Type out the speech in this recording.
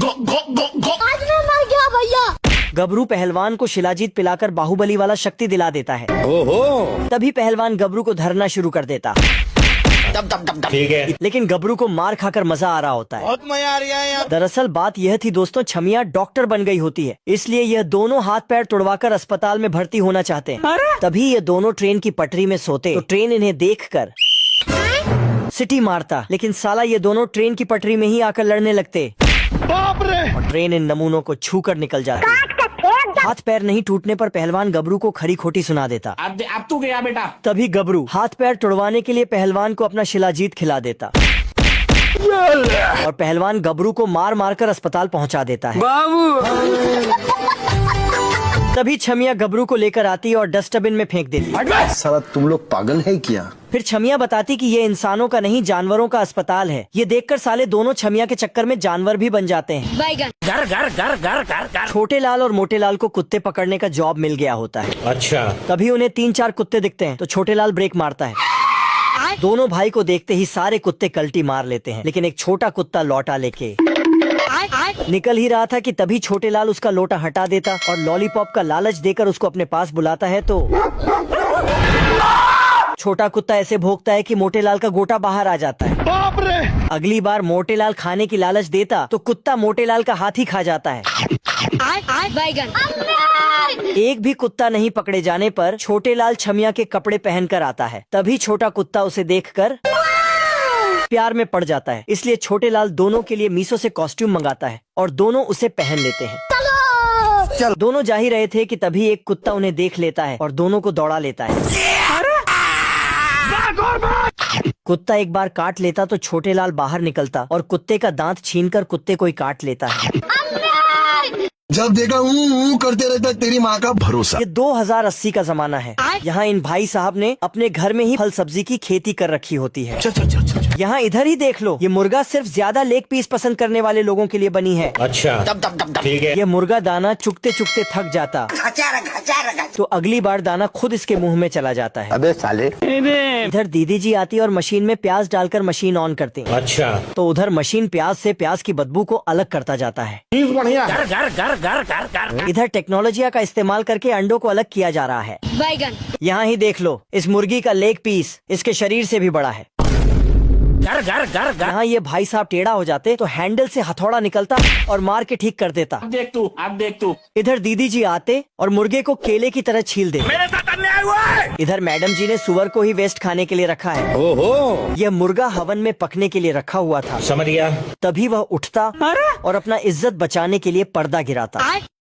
आज मैं मर गया भैया। गबरू पहलवान को शिलाजीत पिलाकर बाहुबली वाला शक्ति दिला देता है। ओहो। तभी पहलवान गबरू को धरना शुरू कर देता। ठीक है। लेकिन गबरू को मार खाकर मजा आ रहा होता है। बहुत मजा आ रहा है। दरअसल बात यह थी दोस्तों, छमिया डॉक्टर बन गई होती है, इसलिए यह दोनों हाथ पैर तुड़वाकर अस्पताल में भर्ती होना चाहते हैं। तभी ये दोनों ट्रेन की पटरी में सोते तो ट्रेन इन्हें देखकर सिटी मारता, लेकिन साला ये दोनों ट्रेन की पटरी में ही आकर लड़ने लगते। बाप रे। और ट्रेन इन नमूनों को छूकर निकल जाती। हाथ पैर नहीं टूटने पर पहलवान गबरू को खरी खोटी सुना देता। अब तू गया बेटा। तभी तभी गबरू हाथ पैर तुड़वाने के लिए पहलवान को अपना शिलाजीत खिला देता और पहलवान गबरू को मार मार कर अस्पताल पहुंचा देता है। तभी छमिया गबरू को लेकर आती और डस्टबिन में फेंक देती। साला तुम लोग पागल है क्या? फिर छमिया बताती कि ये इंसानों का नहीं जानवरों का अस्पताल है। ये देखकर साले दोनों छमिया के चक्कर में जानवर भी बन जाते हैं। घर घर घर घर घर घर। छोटे लाल और मोटे लाल को कुत्ते पकड़ने का जॉब मिल गया होता है। अच्छा। तभी उन्हें 3-4 कुत्ते दिखते हैं तो छोटे लाल ब्रेक मारता है। दोनों भाई को देखते ही सारे कुत्ते कल्टी मार लेते हैं, लेकिन एक छोटा कुत्ता लौटा लेके निकल ही रहा था कि तभी छोटे लाल उसका लोटा हटा देता और लॉलीपॉप का लालच देकर उसको अपने पास बुलाता है। तो छोटा कुत्ता ऐसे भौंकता है कि मोटे लाल का गोटा बाहर आ जाता है। बाप रे। अगली बार मोटे लाल खाने की लालच देता तो कुत्ता मोटे लाल का हाथ ही खा जाता है। एक भी कुत्ता नहीं पकड़े जाने पर छोटे लाल छमिया के कपड़े पहनकर आता है। तभी छोटा कुत्ता उसे देखकर प्यार में पड़ जाता है, इसलिए छोटे लाल दोनों के लिए मीशो से कॉस्ट्यूम मंगाता है और दोनों उसे पहन लेते हैं। चलो। दोनों जा ही रहे थे कि तभी एक कुत्ता उन्हें देख लेता है और दोनों को दौड़ा लेता है। कुत्ता एक बार काट लेता तो छोटे लाल बाहर निकलता और कुत्ते का दांत छीनकर कुत्ते को ही काट लेता है। जब देखा करते रहता तेरी माँ का भरोसा। ये 2080 का जमाना है। यहाँ इन भाई साहब ने अपने घर में ही फल सब्जी की खेती कर रखी होती है। यहाँ इधर ही देख लो, ये मुर्गा सिर्फ ज्यादा लेग पीस पसंद करने वाले लोगों के लिए बनी है। अच्छा। ठीक है। ये मुर्गा दाना चुगते चुगते थक जाता तो अगली बार दाना खुद इसके मुंह में चला जाता है। अबे साले। इधर दीदी जी आती और मशीन में प्याज डालकर मशीन ऑन करती। अच्छा। तो उधर मशीन प्याज से प्याज की बदबू को अलग करता जाता है। बढ़िया। घर घर घर घर घर घर। इधर टेक्नोलॉजी का इस्तेमाल करके अंडों को अलग किया जा रहा है। यहाँ ही देख लो, इस मुर्गी का लेग पीस इसके शरीर से भी बड़ा है। घर घर घर घर। यहाँ ये भाई साहब टेढ़ा हो जाते तो हैंडल से हथौड़ा निकलता और मार के ठीक कर देता। अब देख तू। इधर दीदी जी आते और मुर्गे को केले की तरह छील दे। मेरे साथ अन्याय हुआ है। इधर मैडम जी ने सुअर को ही वेस्ट खाने के लिए रखा है। ओहो। यह मुर्गा हवन में पकने के लिए रखा हुआ था। समझ गया। तभी वह उठता और अपना इज्जत बचाने के लिए पर्दा गिराता।